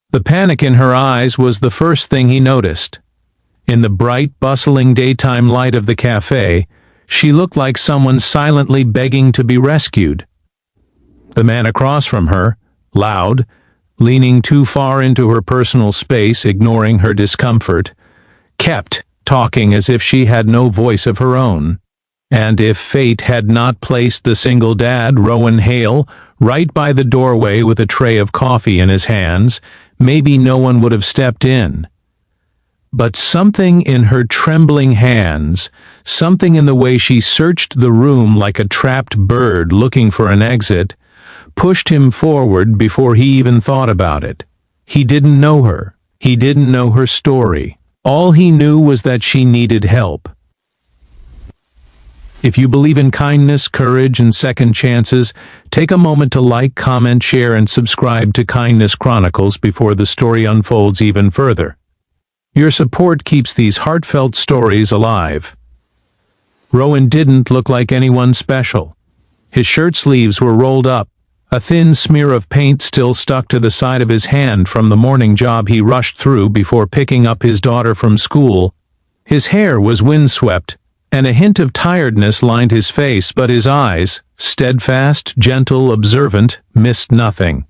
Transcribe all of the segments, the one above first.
The panic in her eyes was the first thing he noticed. In the bright, bustling daytime light of the cafe, she looked like someone silently begging to be rescued. The man across from her, loud, leaning too far into her personal space, ignoring her discomfort, kept talking as if she had no voice of her own. And if fate had not placed the single dad, Rowan Hale, right by the doorway with a tray of coffee in his hands, maybe no one would have stepped in. But something in her trembling hands, something in the way she searched the room like a trapped bird looking for an exit, pushed him forward before he even thought about it. He didn't know her. He didn't know her story. All he knew was that she needed help. If you believe in kindness, courage, and second chances, take a moment to like, comment, share, and subscribe to Kindness Chronicles before the story unfolds even further. Your support keeps these heartfelt stories alive. Rowan didn't look like anyone special. His shirt sleeves were rolled up. A thin smear of paint still stuck to the side of his hand from the morning job he rushed through before picking up his daughter from school. His hair was windswept, and a hint of tiredness lined his face, but his eyes, steadfast, gentle, observant, missed nothing.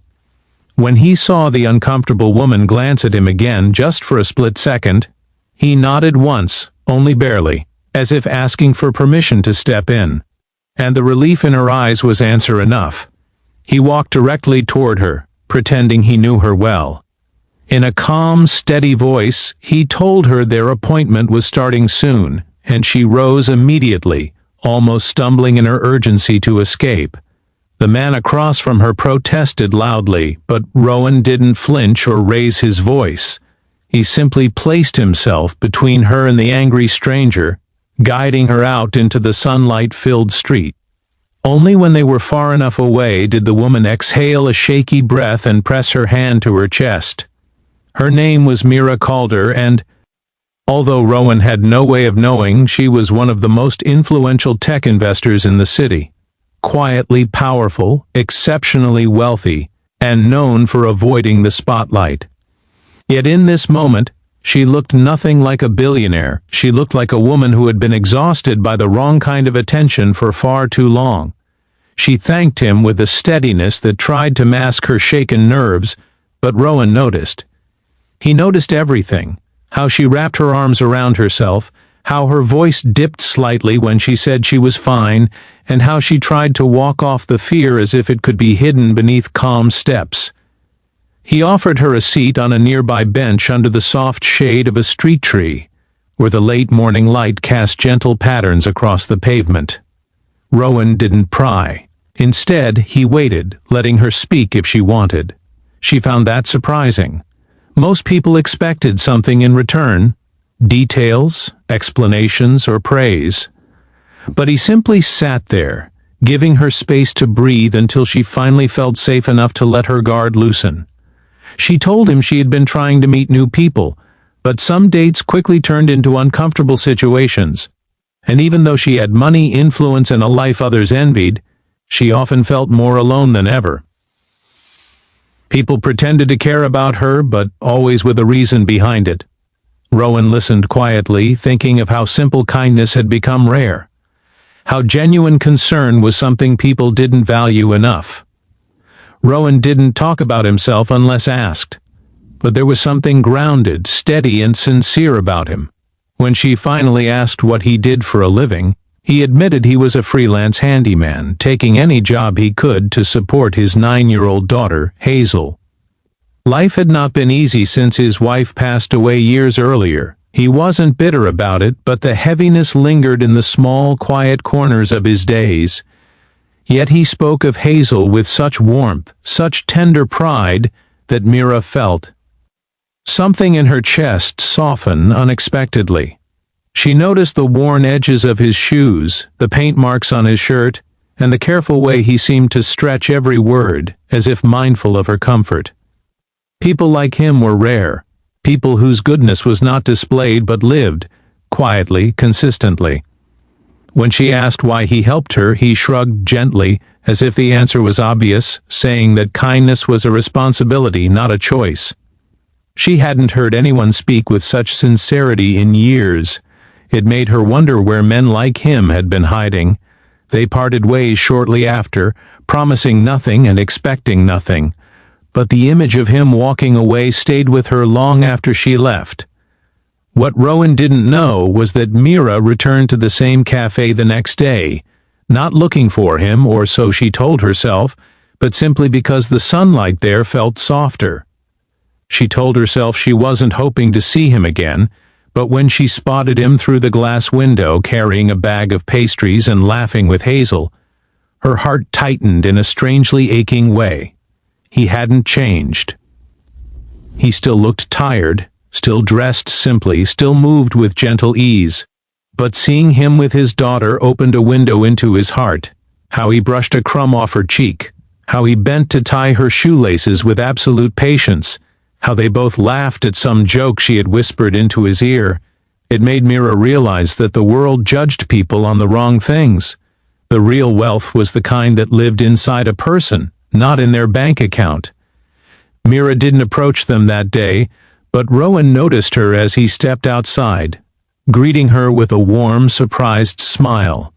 When he saw the uncomfortable woman glance at him again just for a split second, he nodded once, only barely, as if asking for permission to step in. And the relief in her eyes was answer enough. He walked directly toward her, pretending he knew her well. In a calm, steady voice, he told her their appointment was starting soon, and she rose immediately, almost stumbling in her urgency to escape. The man across from her protested loudly, but Rowan didn't flinch or raise his voice. He simply placed himself between her and the angry stranger, guiding her out into the sunlight-filled street. Only when they were far enough away did the woman exhale a shaky breath and press her hand to her chest. Her name was Mira Calder, and although Rowan had no way of knowing, she was one of the most influential tech investors in the city. Quietly powerful, exceptionally wealthy, and known for avoiding the spotlight. Yet in this moment, she looked nothing like a billionaire. She looked like a woman who had been exhausted by the wrong kind of attention for far too long. She thanked him with a steadiness that tried to mask her shaken nerves, but Rowan noticed. He noticed everything. How she wrapped her arms around herself, how her voice dipped slightly when she said she was fine, and how she tried to walk off the fear as if it could be hidden beneath calm steps. He offered her a seat on a nearby bench under the soft shade of a street tree, where the late morning light cast gentle patterns across the pavement. Rowan didn't pry. Instead, he waited, letting her speak if she wanted. She found that surprising. Most people expected something in return, details, explanations, or praise. But he simply sat there, giving her space to breathe until she finally felt safe enough to let her guard loosen. She told him she had been trying to meet new people, but some dates quickly turned into uncomfortable situations. And even though she had money, influence, and a life others envied, she often felt more alone than ever. People pretended to care about her, but always with a reason behind it. Rowan listened quietly, thinking of how simple kindness had become rare. How genuine concern was something people didn't value enough. Rowan didn't talk about himself unless asked, but there was something grounded, steady, and sincere about him. When she finally asked what he did for a living, he admitted he was a freelance handyman, taking any job he could to support his 9-year-old daughter, Hazel. Life had not been easy since his wife passed away years earlier. He wasn't bitter about it, but the heaviness lingered in the small, quiet corners of his days. Yet he spoke of Hazel with such warmth, such tender pride, that Mira felt something in her chest soften unexpectedly. She noticed the worn edges of his shoes, the paint marks on his shirt, and the careful way he seemed to stretch every word, as if mindful of her comfort. People like him were rare, people whose goodness was not displayed but lived, quietly, consistently. When she asked why he helped her, he shrugged gently, as if the answer was obvious, saying that kindness was a responsibility, not a choice. She hadn't heard anyone speak with such sincerity in years. It made her wonder where men like him had been hiding. They parted ways shortly after, promising nothing and expecting nothing. But the image of him walking away stayed with her long after she left. What Rowan didn't know was that Mira returned to the same cafe the next day, not looking for him, or so she told herself, but simply because the sunlight there felt softer. She told herself she wasn't hoping to see him again, but when she spotted him through the glass window carrying a bag of pastries and laughing with Hazel, her heart tightened in a strangely aching way. He hadn't changed. He still looked tired, still dressed simply, still moved with gentle ease. But seeing him with his daughter opened a window into his heart. How he brushed a crumb off her cheek, how he bent to tie her shoelaces with absolute patience, how they both laughed at some joke she had whispered into his ear. It made Mira realize that the world judged people on the wrong things. The real wealth was the kind that lived inside a person, not in their bank account. Mira didn't approach them that day, but Rowan noticed her as he stepped outside, greeting her with a warm, surprised smile.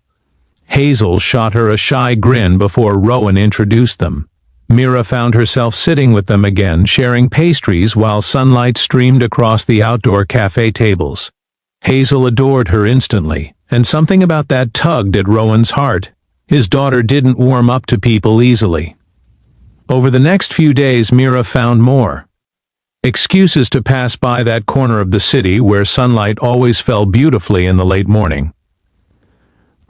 Hazel shot her a shy grin before Rowan introduced them. Mira found herself sitting with them again, sharing pastries while sunlight streamed across the outdoor cafe tables. Hazel adored her instantly, and something about that tugged at Rowan's heart. His daughter didn't warm up to people easily. Over the next few days, Mira found more excuses to pass by that corner of the city where sunlight always fell beautifully in the late morning.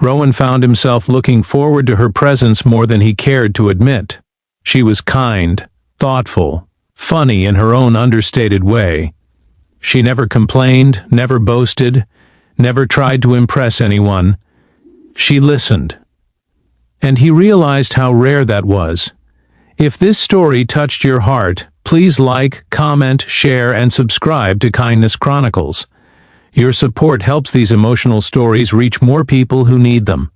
Rowan found himself looking forward to her presence more than he cared to admit. She was kind, thoughtful, funny in her own understated way. She never complained, never boasted, never tried to impress anyone. She listened. And he realized how rare that was. If this story touched your heart, please like, comment, share, and subscribe to Kindness Chronicles. Your support helps these emotional stories reach more people who need them.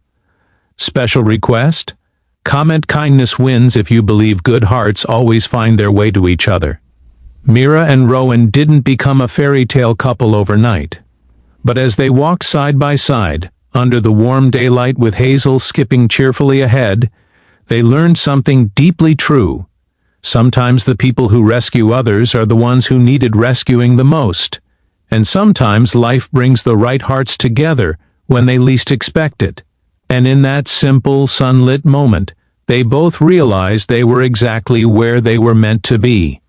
Special request? Comment kindness wins if you believe good hearts always find their way to each other. Mira and Rowan didn't become a fairy tale couple overnight. But as they walked side by side, under the warm daylight with Hazel skipping cheerfully ahead, they learned something deeply true. Sometimes the people who rescue others are the ones who needed rescuing the most. And sometimes life brings the right hearts together when they least expect it. And in that simple, sunlit moment, they both realized they were exactly where they were meant to be.